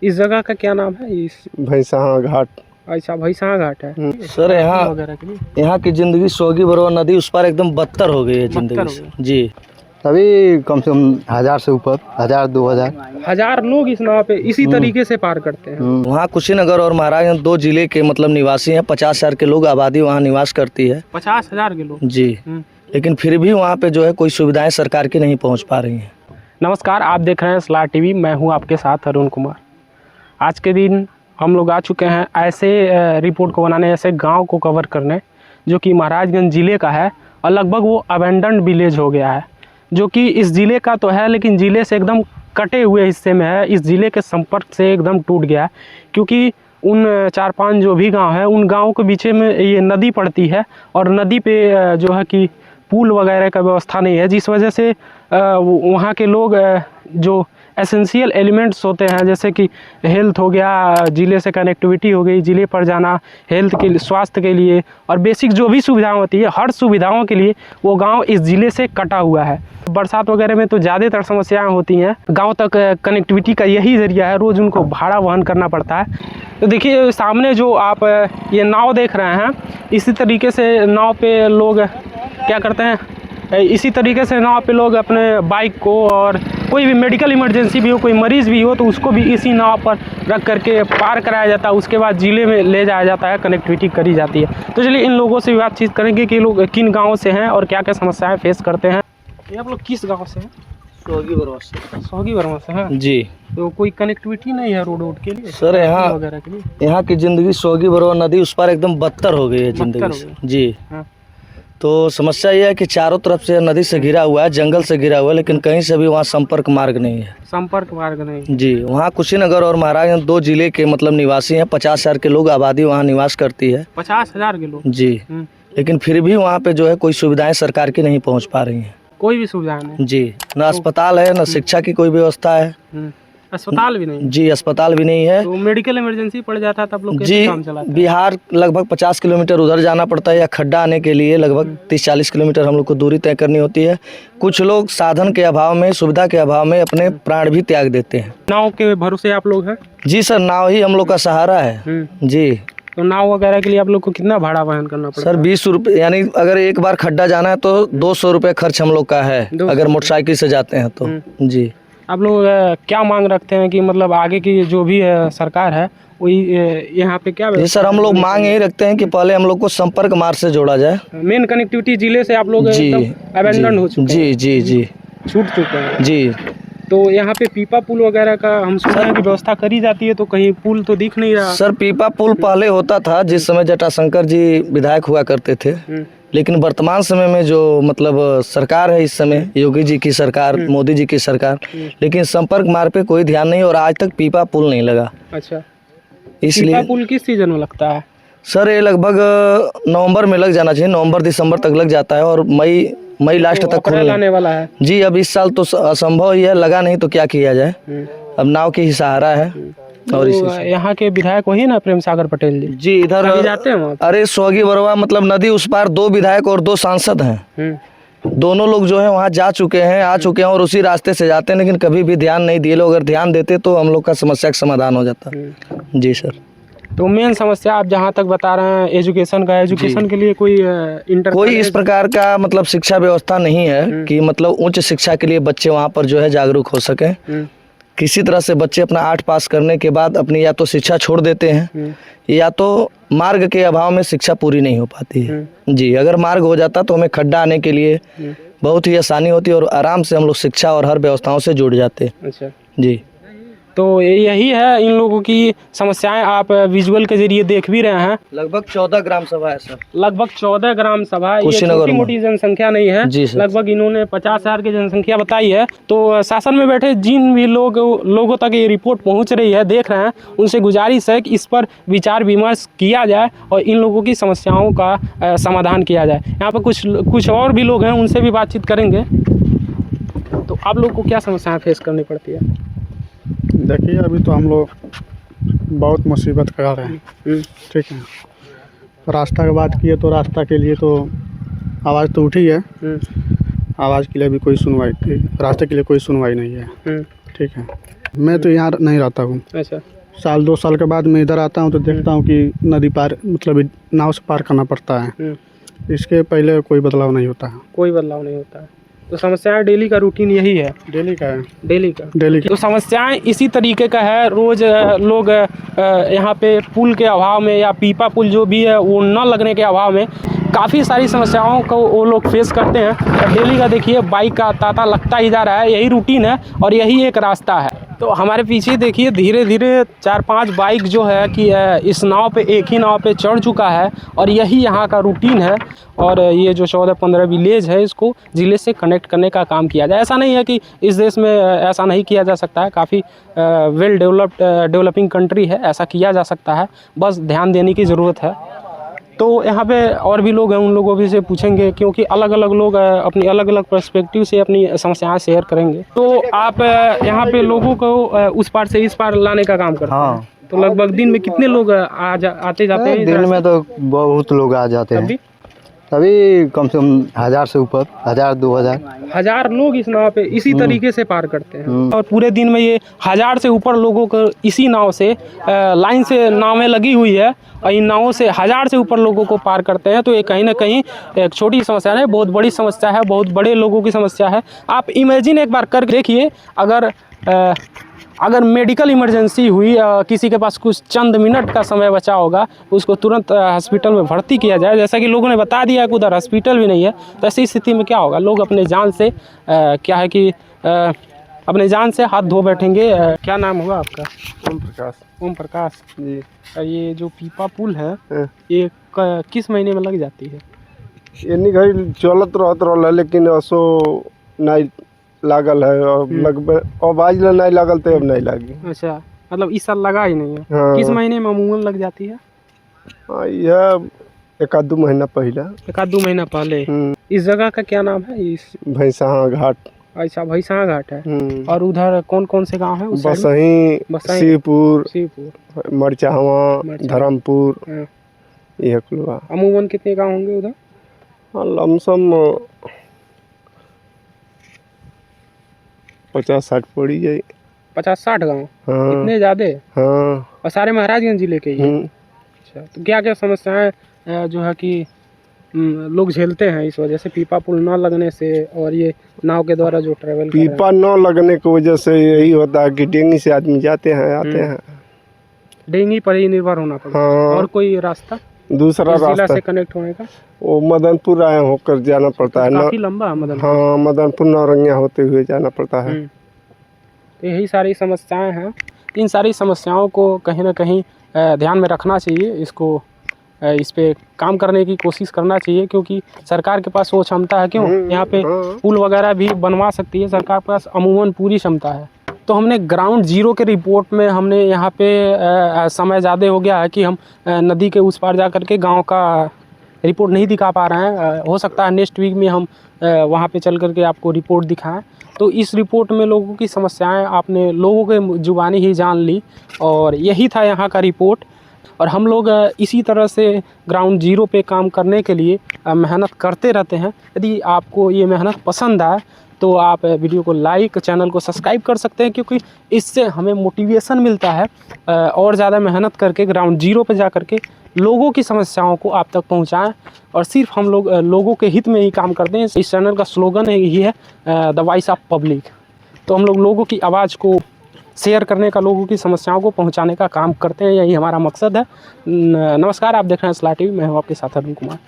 इस जगह का क्या नाम है? इस भैंसा घाट। अच्छा, भैंसा घाट है। सर यहाँ की जिंदगी सोगी बरवा नदी उस पर एकदम बदतर हो गई है जिंदगी से। जी अभी कम से कम 1000 से ऊपर, 1000 2000 1000 लोग इस नाव पे इसी तरीके से पार करते हैं। वहाँ कुशीनगर और महाराजगंज 2 जिले के मतलब निवासी हैं। 50,000 के लोग आबादी वहाँ निवास करती है। 50,000 के लोग जी। लेकिन फिर भी वहाँ पे जो है कोई सुविधाएं सरकार की नहीं पहुँच पा रही हैं। नमस्कार, आप देख रहे हैं स्लार टीवी। मैं हूं आपके साथ अरुण कुमार। आज के दिन हम लोग आ चुके हैं ऐसे रिपोर्ट को बनाने, ऐसे गांव को कवर करने जो कि महाराजगंज ज़िले का है और लगभग वो अबेंडन्ड विलेज हो गया है, जो कि इस ज़िले का तो है लेकिन ज़िले से एकदम कटे हुए हिस्से में है। इस ज़िले के संपर्क से एकदम टूट गया है क्योंकि उन 4-5 जो भी गांव है उन गाँव के बीच में ये नदी पड़ती है और नदी पे जो है कि पुल वगैरह का व्यवस्था नहीं है, जिस वजह से वहाँ के लोग जो एसेंशियल एलिमेंट्स होते हैं जैसे कि हेल्थ हो गया, ज़िले से कनेक्टिविटी हो गई, ज़िले पर जाना हेल्थ के लिए, स्वास्थ्य के लिए और बेसिक जो भी सुविधाएं होती है हर सुविधाओं के लिए वो गांव इस ज़िले से कटा हुआ है। बरसात वगैरह में तो ज़्यादातर समस्याएं होती हैं। गांव तक कनेक्टिविटी का यही ज़रिया है, रोज़ उनको भाड़ा वहन करना पड़ता है। तो देखिए सामने जो आप ये नाव देख रहे हैं, इसी तरीके से नाव पे लोग क्या करते हैं, इसी तरीके से नाव पे लोग अपने बाइक को और कोई भी मेडिकल इमरजेंसी भी हो, कोई मरीज़ भी हो तो उसको भी इसी नाव पर रख करके पार कराया जाता है। उसके बाद ज़िले में ले जाया जाता है, कनेक्टिविटी करी जाती है। तो चलिए इन लोगों से भी बातचीत करेंगे कि लोग किन गाँव से हैं और क्या क्या समस्याएँ फेस करते हैं। ये आप लोग किस गाँव से हैं? सोगी बरवा से। सोगी बरवा से हैं जी। तो कोई कनेक्टिविटी नहीं है रोड के लिए सर? यहाँ की जिंदगी सोगी बरवा नदी उस पर एकदम बदतर हो गई है जिंदगी से। जी। तो समस्या ये है कि चारों तरफ से नदी से घिरा हुआ है, जंगल से घिरा हुआ है, लेकिन कहीं से भी वहाँ संपर्क मार्ग नहीं है। संपर्क मार्ग नहीं जी। वहाँ कुशीनगर और महाराजगंज 2 जिले के मतलब निवासी हैं। 50,000 के लोग आबादी वहाँ निवास करती है। 50,000 के लोग? जी। लेकिन फिर भी वहाँ पे जो है कोई सुविधाएं सरकार की नहीं पहुँच पा रही हैं। कोई भी सुविधा नहीं? जी। न अस्पताल है, न शिक्षा की कोई व्यवस्था है। अस्पताल भी नहीं? जी, अस्पताल भी नहीं है। तो मेडिकल इमरजेंसी पड़ जाता है तब लोग कैसे काम चलाते हैं? बिहार लगभग 50 किलोमीटर उधर जाना पड़ता है या खड्डा आने के लिए लगभग 30-40 किलोमीटर हम लोग को दूरी तय करनी होती है। कुछ लोग साधन के अभाव में, सुविधा के अभाव में अपने प्राण भी त्याग देते हैं। नाव के भरोसे आप लोग हैं? जी सर, नाव ही हम लोग का सहारा है। जी। तो नाव वगैरह के लिए आप लोग को कितना भाड़ा वहन करना पड़ता है? सर 20 रुपये, यानी अगर एक बार खड्डा जाना है तो 200 रुपये खर्च हम लोग का है अगर मोटरसाइकिल से जाते हैं तो। जी। आप लोग क्या मांग रखते हैं कि मतलब आगे की जो भी सरकार है वही यहाँ पे क्या? जी सर, हम लोग मांग यही रखते हैं कि पहले हम लोग को संपर्क मार्ग से जोड़ा जाए। मेन कनेक्टिविटी जिले से आप लोग अबेंडन हो चुके हैं। जी जी, छूट चुके हैं जी। तो यहाँ पे पीपा पुल वगैरह का हम सुना की व्यवस्था करी जाती है, तो कहीं पुल तो दिख नहीं रहा। सर पीपा पुल पहले होता था जिस समय जटाशंकर जी विधायक हुआ करते थे, लेकिन वर्तमान समय में जो मतलब सरकार है इस समय, योगी जी की सरकार, मोदी जी की सरकार, लेकिन संपर्क मार्ग पे कोई ध्यान नहीं और आज तक पीपा पुल नहीं लगा। अच्छा, इसलिए पीपा पुल किस सीजन में लगता है? सर ये लगभग नवंबर में लग जाना चाहिए, नवंबर दिसंबर तक लग जाता है और मई लास्ट तक खुलने आने वाला है। जी। अब इस साल तो असंभव ही है, लगा नहीं तो क्या किया जाए। अब नाव की ही सहारा है। और यहाँ के विधायक वही ना, प्रेम सागर पटेल जी? जी। इधर जाते हैं वहाँ? अरे सोगी बरवा मतलब नदी उस पार 2 विधायक और 2 सांसद हैं। दोनों लोग जो है वहाँ जा चुके हैं, आ चुके हैं और उसी रास्ते से जाते हैं, लेकिन कभी भी ध्यान नहीं दिए लोग। अगर ध्यान देते तो हम लोग का समस्या का समाधान हो जाता। जी सर। तो मेन समस्या आप जहाँ तक बता रहे हैं एजुकेशन का, एजुकेशन के लिए कोई इस प्रकार का मतलब शिक्षा व्यवस्था नहीं है कि मतलब उच्च शिक्षा के लिए बच्चे वहाँ पर जो है जागरूक हो सके। किसी तरह से बच्चे अपना 8 पास करने के बाद अपनी या तो शिक्षा छोड़ देते हैं या तो मार्ग के अभाव में शिक्षा पूरी नहीं हो पाती है। जी। अगर मार्ग हो जाता तो हमें खड्डा आने के लिए बहुत ही आसानी होती और आराम से हम लोग शिक्षा और हर व्यवस्थाओं से जुड़ जाते। अच्छा जी। तो यही है इन लोगों की समस्याएं, आप विजुअल के जरिए देख भी रहे हैं। लगभग 14 ग्राम सभा है सर। लगभग 14 ग्राम सभा, ये छोटी मोटी जनसंख्या नहीं है जी सर। लगभग इन्होंने 50,000 की जनसंख्या बताई है। तो शासन में बैठे जिन भी लोगों तक ये रिपोर्ट पहुंच रही है, देख रहे हैं, उनसे गुजारिश है कि इस पर विचार विमर्श किया जाए और इन लोगों की समस्याओं का समाधान किया जाए। यहाँ पर कुछ और भी लोग हैं, उनसे भी बातचीत करेंगे। तो आप लोग को क्या समस्याएं फेस करनी पड़ती है? देखिए अभी तो हम लोग बहुत मुसीबत कर रहे हैं। ठीक है, रास्ता की बात किए तो रास्ता के लिए तो आवाज़ तो उठी है, आवाज़ के लिए भी कोई सुनवाई, रास्ते के लिए कोई सुनवाई नहीं है। ठीक है। मैं तो यहाँ नहीं रहता हूँ, अच्छा। साल 2 साल के बाद मैं इधर आता हूँ तो देखता हूँ कि नदी पार मतलब नाव से पार करना पड़ता है। इसके पहले कोई बदलाव नहीं होता है। कोई बदलाव नहीं होता है। तो समस्याएं डेली का रूटीन यही है। डेली का है। डेली का तो समस्याएं इसी तरीके का है। रोज लोग यहाँ पे पुल के अभाव में या पीपा पुल जो भी है वो न लगने के अभाव में काफ़ी सारी समस्याओं को वो लोग फेस करते हैं। और डेली का देखिए बाइक का तांता लगता ही जा रहा है, यही रूटीन है और यही एक रास्ता है। तो हमारे पीछे देखिए धीरे धीरे 4-5 बाइक जो है कि इस नाव पे एक ही नाव पे चढ़ चुका है और यही यहाँ का रूटीन है। और ये जो 14-15 विलेज है इसको ज़िले से कनेक्ट करने का काम किया जाए। ऐसा नहीं है कि इस देश में ऐसा नहीं किया जा सकता है, काफ़ी वेल डेवलपिंग कंट्री है, ऐसा किया जा सकता है, बस ध्यान देने की ज़रूरत है। तो यहाँ पे और भी लोग हैं, उन लोगों भी से पूछेंगे क्योंकि अलग अलग लोग अपनी अलग अलग पर्सपेक्टिव से अपनी समस्याएं शेयर करेंगे। तो आप यहाँ पे लोगों को उस पार से इस पार लाने का काम करते हैं। तो लगभग दिन में कितने लोग आते जाते हैं? दिन में तो बहुत लोग आ जाते हैं। अभी कम से कम 1000 से ऊपर, 1000-2000 लोग इस नाव पे इसी तरीके से पार करते हैं। और पूरे दिन में ये 1000 से ऊपर लोगों को इसी नाव से लाइन से नावें लगी हुई है और इन नावों से 1000 से ऊपर लोगों को पार करते हैं। तो ये कहीं ना कहीं एक छोटी समस्या नहीं, बहुत बड़ी समस्या है, बहुत बड़े लोगों की समस्या है। आप इमेजिन एक बार कर देखिए, अगर मेडिकल इमरजेंसी हुई, किसी के पास कुछ चंद मिनट का समय बचा होगा, उसको तुरंत हॉस्पिटल में भर्ती किया जाए, जैसा कि लोगों ने बता दिया कि उधर हॉस्पिटल भी नहीं है, तो ऐसी स्थिति में क्या होगा? लोग अपने जान से क्या है कि अपने जान से हाथ धो बैठेंगे। क्या नाम हुआ आपका? ओम प्रकाश। ओम प्रकाश जी। ये जो पीपा पुल है ये किस महीने में लग जाती है? इन्हीं घड़ी चलत रहत रहा, लेकिन असो नहीं लागल है और लगभग अब आज नहीं लागल तो अब नहीं लगी। अच्छा, मतलब इस साल लगा ही नहीं है। हाँ। किस महीने में अमूमन लग जाती है? यह 1-2 महीना पहले। 1-2 महीना पहले। इस जगह का क्या नाम है? इस भैंसा घाट। अच्छा, भैंसा घाट है। और उधर कौन कौन से गांव है? बसही, शिवपुर, मरचावा, धर्मपुर, यह कुलवा। अमूमन कितने गांव होंगे उधर? लमसम 50-60 पड़ी जाए। 50-60 गाँव? हाँ। इतने ज़्यादा? हाँ। और सारे महाराजगंज जिले के ही? अच्छा, तो क्या क्या समस्याएं जो है कि लोग झेलते हैं इस वजह से, पीपा पुल न लगने से और ये नाव के द्वारा जो ट्रेवल पीपा न लगने की वजह से यही होता है कि डेंगी से आदमी जाते हैं आते हैं, डेंगी पर ही निर्भर होना पड़ता है। हाँ। और कोई रास्ता दूसरा रास्ता से कनेक्ट होने का? वो मदनपुर आए होकर जाना पड़ता है। काफी लंबा मदनपुर। हाँ, मदनपुर नौरंगिया होते हुए जाना पड़ता है। तो यही सारी समस्याएं हैं। इन सारी समस्याओं को कहीं ना कहीं ध्यान में रखना चाहिए, इसको इस पे काम करने की कोशिश करना चाहिए, क्योंकि सरकार के पास वो क्षमता है। क्यों यहाँ पे पुल वगैरह भी बनवा सकती है, सरकार के पास अमूमन पूरी क्षमता है। तो हमने ग्राउंड जीरो के रिपोर्ट में हमने यहाँ पे समय ज़्यादा हो गया है कि हम नदी के उस पार जा कर के गाँव का रिपोर्ट नहीं दिखा पा रहे हैं। हो सकता है नेक्स्ट वीक में हम वहाँ पे चल कर के आपको रिपोर्ट दिखाएं। तो इस रिपोर्ट में लोगों की समस्याएं आपने लोगों के जुबानी ही जान ली और यही था यहाँ का रिपोर्ट। और हम लोग इसी तरह से ग्राउंड जीरो पे काम करने के लिए मेहनत करते रहते हैं। यदि आपको ये मेहनत पसंद आए तो आप वीडियो को लाइक, चैनल को सब्सक्राइब कर सकते हैं, क्योंकि इससे हमें मोटिवेशन मिलता है और ज़्यादा मेहनत करके ग्राउंड जीरो पे जा कर के लोगों की समस्याओं को आप तक पहुंचाएं। और सिर्फ हम लोग लोगों के हित में ही काम करते हैं। इस चैनल का स्लोगन यही है, द वॉइस ऑफ पब्लिक। तो हम लोग लोगों की आवाज़ को शेयर करने का, लोगों की समस्याओं को पहुंचाने का काम करते हैं, यही हमारा मकसद है। नमस्कार, आप देख रहे हैं स्ला टीवी, मैं हूँ आपके साथ अरुण कुमार।